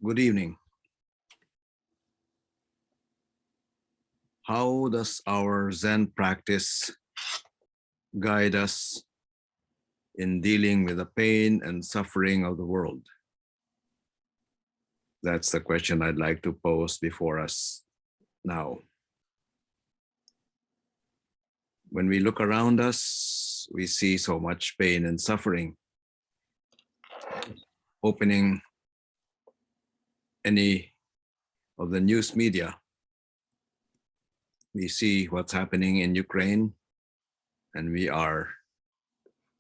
Good evening. How does our Zen practice guide us in dealing with the pain and suffering of the world? That's the question I'd like to pose before us now. When we look around us, we see so much pain and suffering. Opening any of the news media, we see what's happening in Ukraine, and we are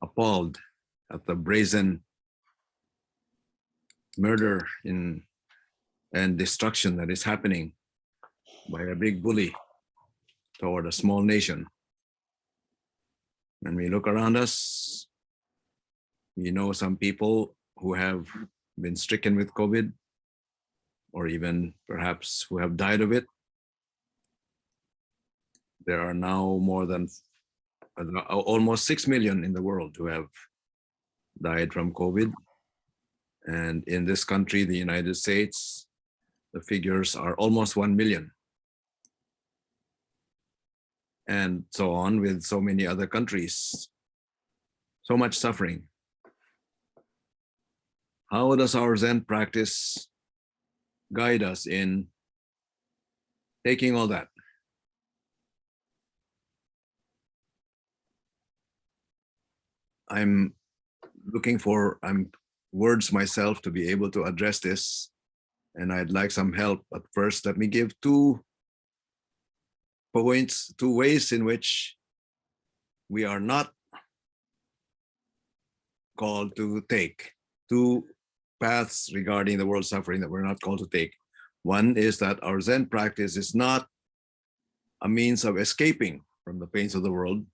appalled at the brazen murder and destruction that is happening by a big bully toward a small nation. When we look around us, we know some people who have been stricken with COVID, or even perhaps who have died of it. There are now more than almost 6 million in the world who have died from COVID. And in this country, the United States, the figures are almost 1 million. And so on with so many other countries. So much suffering. How does our Zen practice guide us in taking all that? I'm looking for words myself to be able to address this, and I'd like some help. But first, let me give 2 points, 2 ways in which we are not called to take, 2 paths regarding the world suffering that we're not called to take. One is that our Zen practice is not a means of escaping from the pains of the world,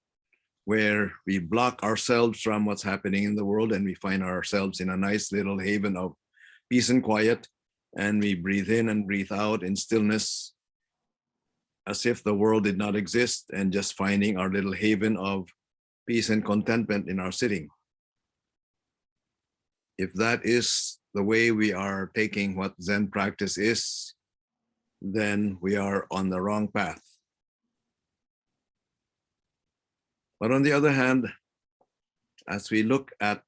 where we block ourselves from what's happening in the world and we find ourselves in a nice little haven of peace and quiet, and we breathe in and breathe out in stillness as if the world did not exist, and just finding our little haven of peace and contentment in our sitting. If that is the way we are taking what Zen practice is, then we are on the wrong path. But on the other hand, as we look at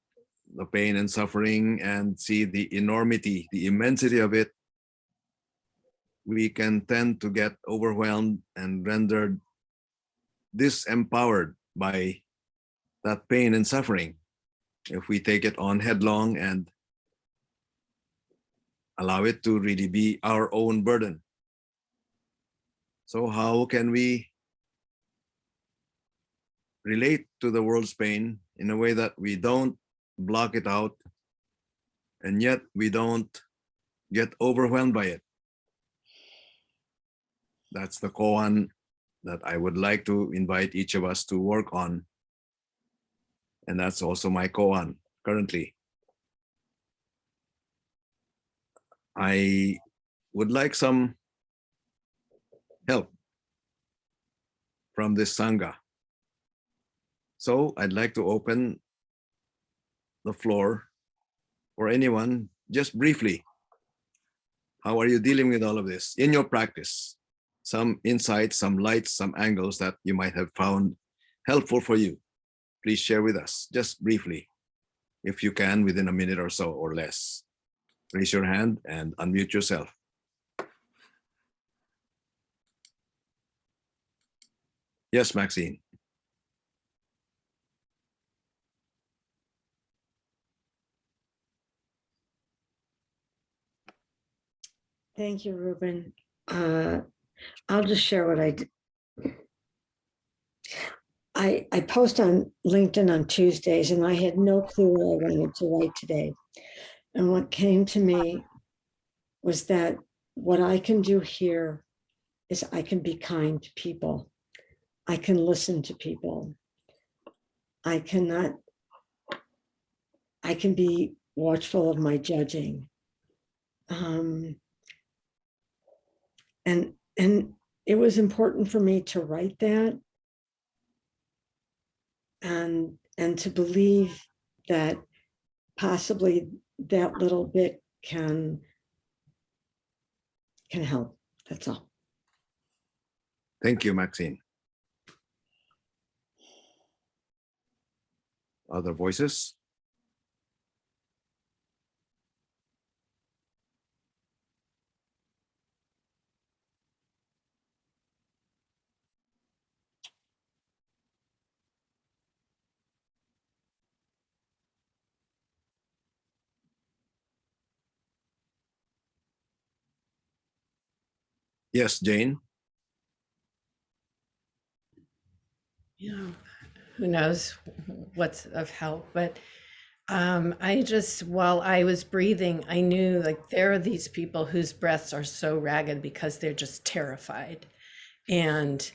the pain and suffering and see the enormity, the immensity of it, we can tend to get overwhelmed and rendered disempowered by that pain and suffering if we take it on headlong and allow it to really be our own burden. So how can we relate to the world's pain in a way that we don't block it out, and yet we don't get overwhelmed by it? That's the koan that I would like to invite each of us to work on. And that's also my koan currently. I would like some help from this Sangha. So I'd like to open the floor for anyone, just briefly. How are you dealing with all of this in your practice? Some insights, some lights, some angles that you might have found helpful for you. Please share with us, just briefly, if you can, within a minute or so or less. Raise your hand and unmute yourself. Yes, Maxine. Thank you, Ruben. I'll just share what I did. I post on LinkedIn on Tuesdays, and I had no clue what I wanted to write today. And what came to me was that what I can do here is I can be kind to people. I can listen to people. I can be watchful of my judging. And it was important for me to write that and to believe that possibly that little bit can can help. That's all. Thank you, Maxine. Other voices? Yes, Jane. Who knows what's of help, but while I was breathing, I knew like there are these people whose breaths are so ragged because they're just terrified. And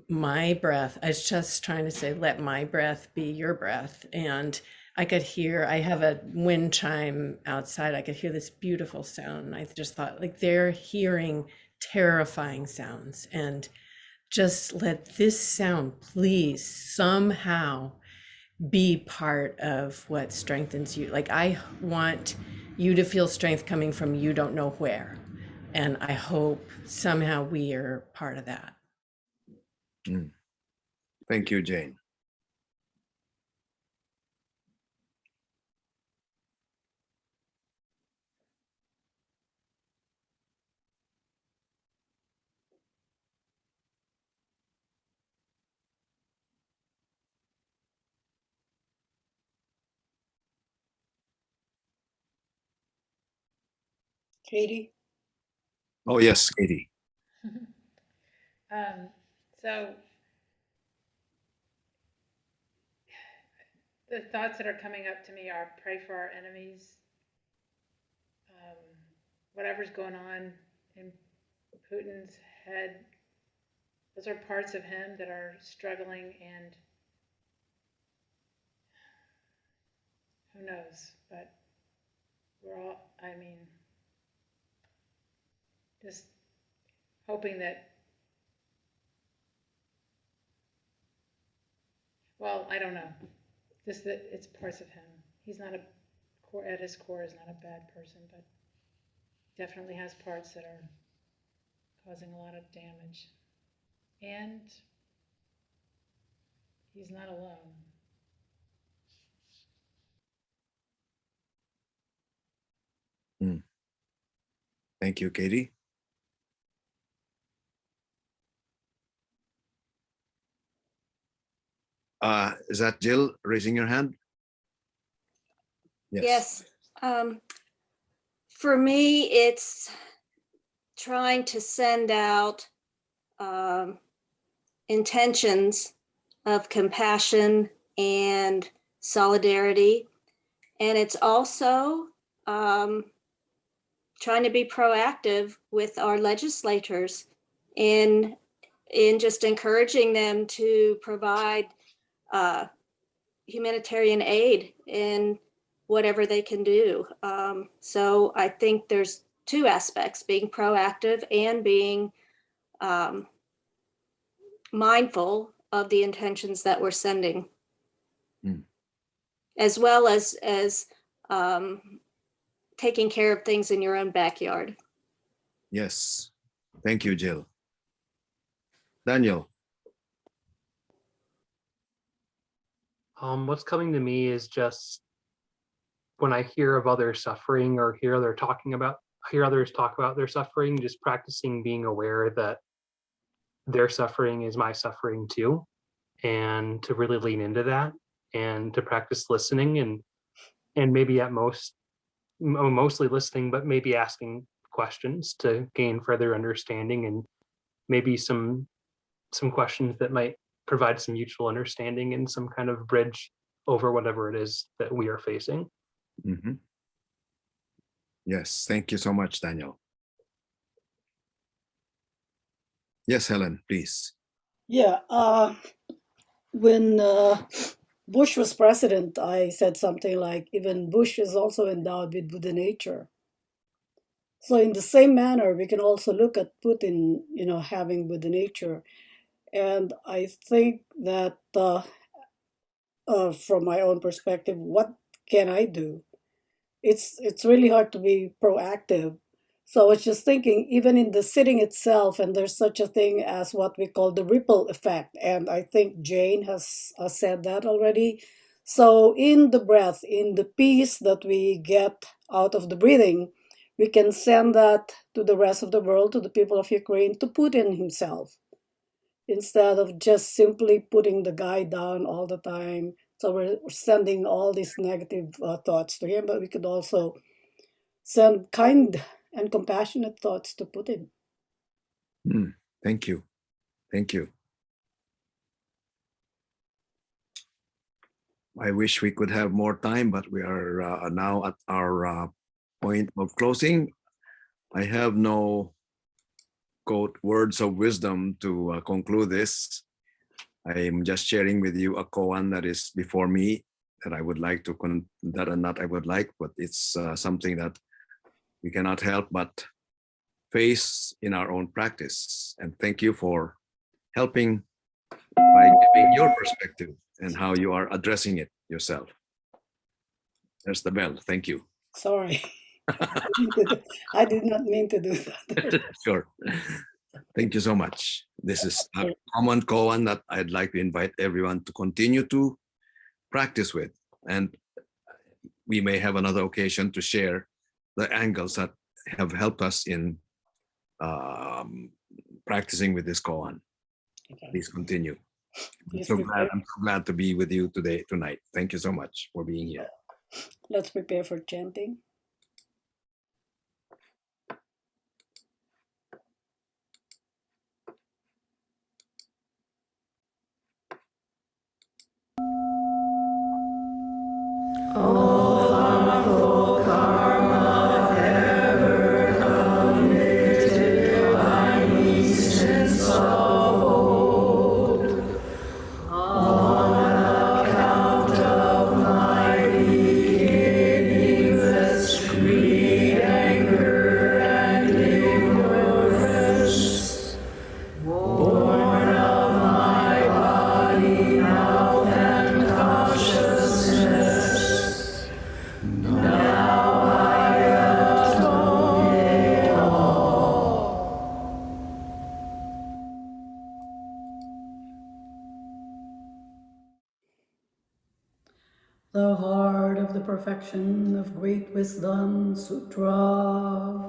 my breath, I was just trying to say, let my breath be your breath. And I have a wind chime outside. I could hear this beautiful sound. And I just thought like they're hearing terrifying sounds, and just let this sound please somehow be part of what strengthens you. Like I want you to feel strength coming from you don't know where. And I hope somehow we are part of that. Thank you, Jane. Katie? Oh, yes, Katie. So the thoughts that are coming up to me are pray for our enemies. Whatever's going on in Putin's head, those are parts of him that are struggling, and who knows, but we're all, I mean, just hoping that, well, I don't know, just that it's parts of him. He's not at his core is not a bad person, but definitely has parts that are causing a lot of damage. And he's not alone. Thank you, Katie. Is that Jill raising your hand? Yes. For me, it's trying to send out intentions of compassion and solidarity. And it's also trying to be proactive with our legislators in just encouraging them to provide humanitarian aid in whatever they can do. So I think there's two aspects: being proactive and being mindful of the intentions that we're sending, as well as taking care of things in your own backyard. Yes. Thank you, Jill. Daniel. What's coming to me is just when I hear of others suffering or hear others talk about their suffering, just practicing being aware that their suffering is my suffering too, and to really lean into that and to practice listening and maybe at mostly listening, but maybe asking questions to gain further understanding, and maybe some questions that might provide some mutual understanding and some kind of bridge over whatever it is that we are facing. Mm-hmm. Yes, thank you so much, Daniel. Yes, Helen, please. Yeah. When Bush was president, I said something like, even Bush is also endowed with Buddha nature. So in the same manner, we can also look at Putin, having Buddha nature. And I think that from my own perspective, what can I do? It's really hard to be proactive So I was just thinking, even in the sitting itself, and there's such a thing as what we call the ripple effect. And I think Jane has said that already. So in the breath, in the peace that we get out of the breathing, we can send that to the rest of the world, to the people of Ukraine, to Putin himself, instead of just simply putting the guy down all the time. So we're sending all these negative thoughts to him, but we could also send kind and compassionate thoughts to Putin. Thank you. Thank you. I wish we could have more time, but we are now at our point of closing. I have no quote words of wisdom to conclude this. I am just sharing with you a koan that is before me that I would like to but it's something that we cannot help but face in our own practice. And thank you for helping by giving your perspective and how you are addressing it yourself. There's the bell. Thank you. Sorry. I did not mean to do that. Sure. Thank you so much. This is a common koan that I'd like to invite everyone to continue to practice with. And we may have another occasion to share the angles that have helped us in practicing with this koan. Okay. Please continue. Please I'm prepare. so glad to be with you tonight. Thank you so much for being here. Let's prepare for chanting. The heart of the perfection of great wisdom sutra.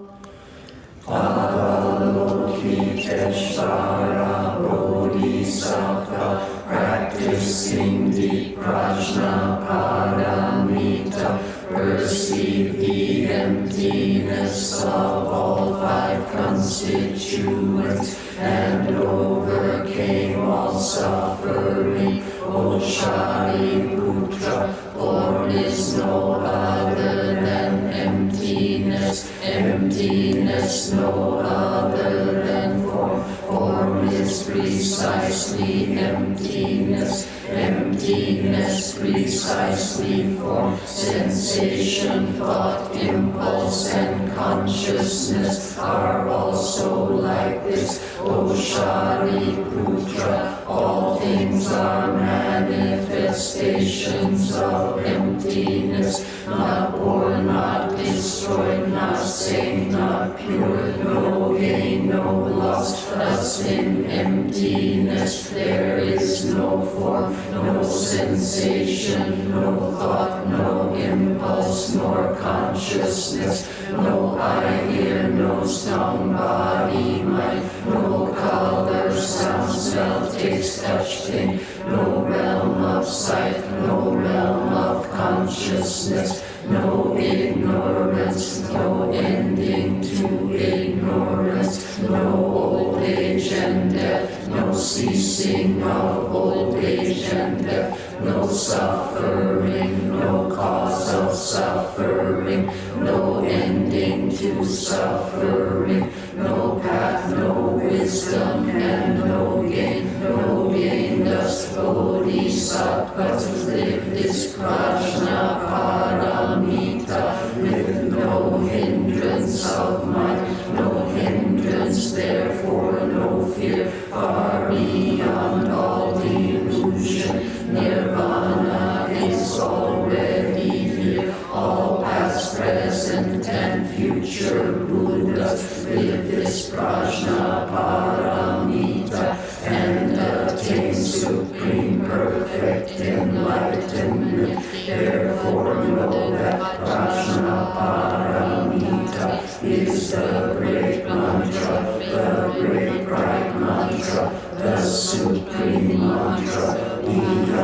Practicing deep prajna paramita, perceive the emptiness of all five constituents and overcame all suffering. O Shariputra, form is no other than emptiness, emptiness no other than form, form is precisely emptiness, emptiness precisely form, sensation, thought, impulse, and consciousness are also like this. O Shariputra, all things are manifestations of emptiness, not born, not destroyed, not safe, not pure, no gain, no loss. Thus in emptiness there is no form, no sensation, no thought, no impulse, nor consciousness, no eye, ear, nose, tongue, body, mind, no color, sound, smell, taste, touch, thing, no realm of sight, no realm of consciousness, no ignorance, no ending to ignorance, no old age and death, no ceasing of old age and death, no suffering, no cause of suffering, no ending to suffering, no path, no wisdom, and no gain, no gain. Thus Bodhisattvas live this prajna paramita with no hindrance of mind, no hindrance, therefore no fear, far beyond all delusion. Nirvana is already here, all past, present, present and future Buddhas with this Prajnaparamita and attain supreme perfect enlightenment. Therefore know that Prajnaparamita is the great mantra, the great bright mantra, the supreme mantra, the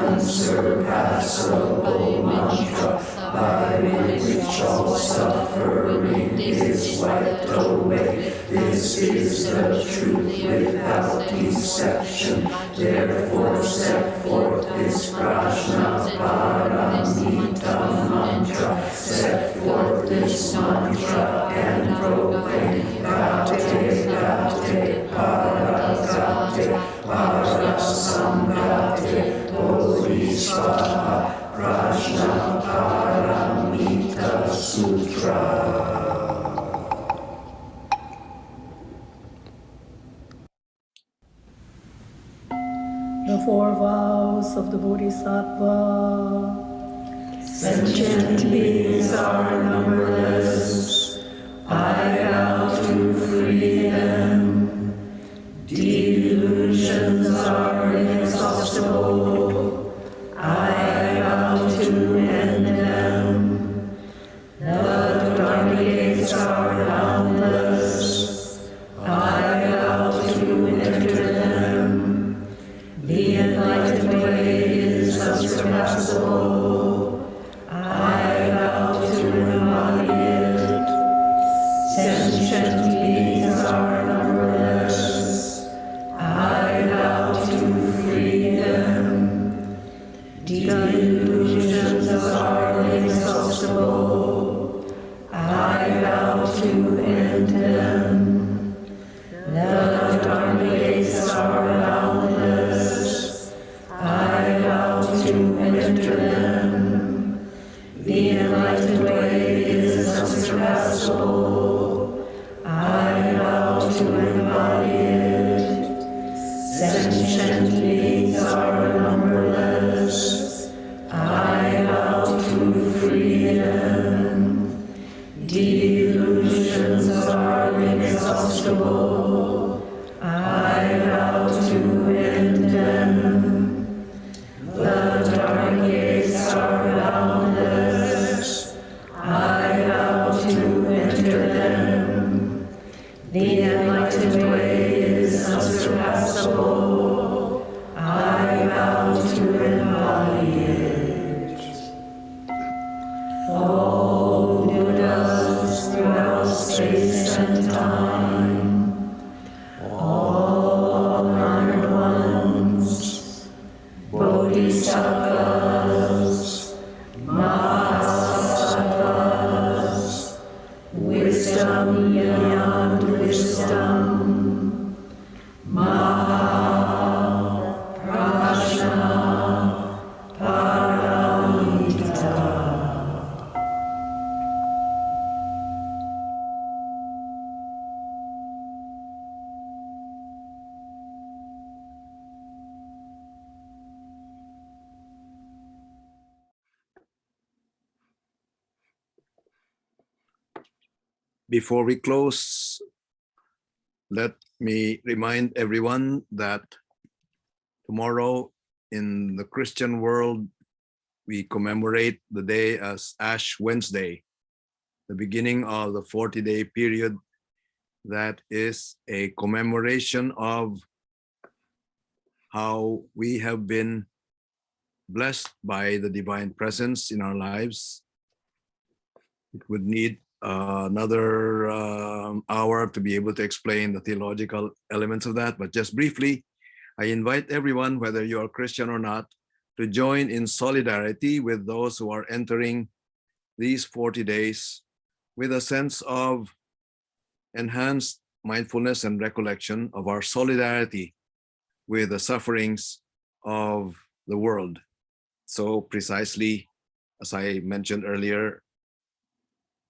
unsurpassable mantra, by which all suffering is wiped away. This is the truth without deception. Therefore set forth this Prajnaparamita mantra. Set forth this mantra and proclaim Gate, Gate, Paragate, Parasamgate, Bodhisattva, Prajnaparamita Sutra. The four vows of the Bodhisattva. Sentient beings are numberless. I vow to free them. Delusions are inexhaustible. I vow to end them. The dark gates are boundless. I vow to enter them. The enlightened way is unsurpassable. I vow to embody it. Sentient beings are numberless. I vow to free them. Delusions are inexhaustible. I vow to end them. The dark gates are boundless. I vow to enter them. The enlightened way is unsurpassable. I vow to embody it. Sentient beings are numberless. I vow to free them. Delusions are inexhaustible. I vow to end them. The dark gates are boundless. I vow to enter them. The enlightened way is unsurpassable. I vow to embody it. All Buddhas throughout space and time, all honored ones, Bodhisattvas, Mahasattvas, wisdom beyond wisdom, Mahaprajnaparamita. Before we close, let me remind everyone that tomorrow in the Christian world, we commemorate the day as Ash Wednesday, the beginning of the 40-day period that is a commemoration of how we have been blessed by the divine presence in our lives. It would need another hour to be able to explain the theological elements of that, but just briefly, I invite everyone, whether you are Christian or not, to join in solidarity with those who are entering these 40 days with a sense of enhanced mindfulness and recollection of our solidarity with the sufferings of the world. So precisely, as I mentioned earlier,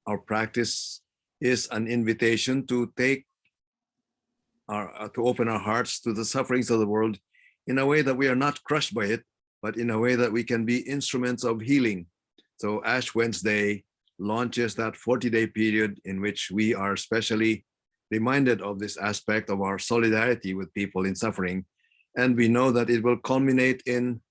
our practice is an invitation to open our hearts to the sufferings of the world in a way that we are not crushed by it, but in a way that we can be instruments of healing. So Ash Wednesday launches that 40-day period in which we are specially reminded of this aspect of our solidarity with people in suffering. And we know that it will culminate in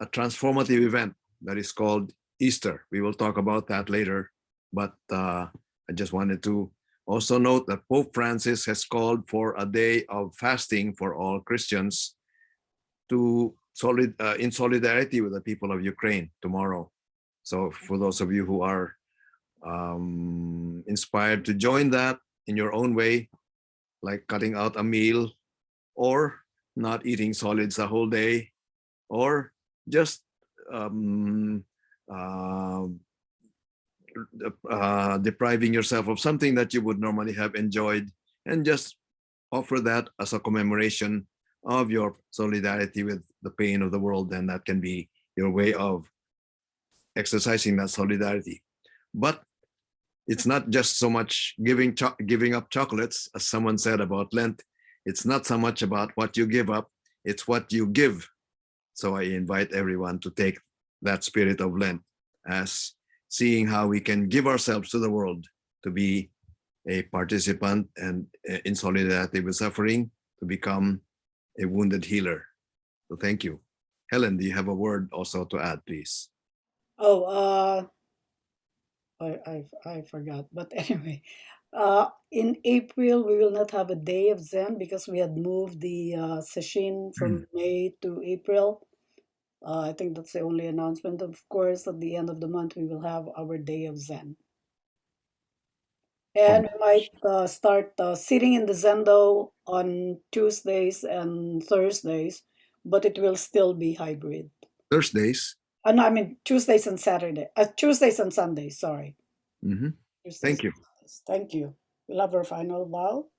a transformative event that is called Easter. We will talk about that later, but I just wanted to also note that Pope Francis has called for a day of fasting for all Christians in solidarity with the people of Ukraine tomorrow. So for those of you who are inspired to join that in your own way, like cutting out a meal or not eating solids a whole day, or just depriving yourself of something that you would normally have enjoyed, and just offer that as a commemoration of your solidarity with the pain of the world, then that can be your way of exercising that solidarity. But it's not just so much giving up chocolates, as someone said about Lent. It's not so much about what you give up, it's what you give. So I invite everyone to take that spirit of Lent as seeing how we can give ourselves to the world, to be a participant and in solidarity with suffering, to become a wounded healer. So thank you. Helen, do you have a word also to add, please? Oh, I forgot. But anyway, in April we will not have a day of Zen because we had moved the session from May to April. I think that's the only announcement. Of course, at the end of the month we will have our day of Zen, and we might start sitting in the Zendo on Tuesdays and Thursdays, but it will still be hybrid. Thursdays. No, I mean Tuesdays and Tuesdays and Sundays. Sorry. Mhm. Tuesdays Thank you. and Sundays. Thank you. We'll have our final bow.